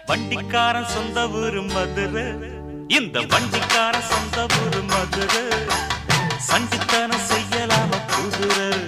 வண்டிக்காரன் சொந்த ஊரு மதுரை, இந்த வண்டிக்காரன் சொந்த ஊரு மதுரை. சண்டித்தனம் செய்யலாம குதிரை.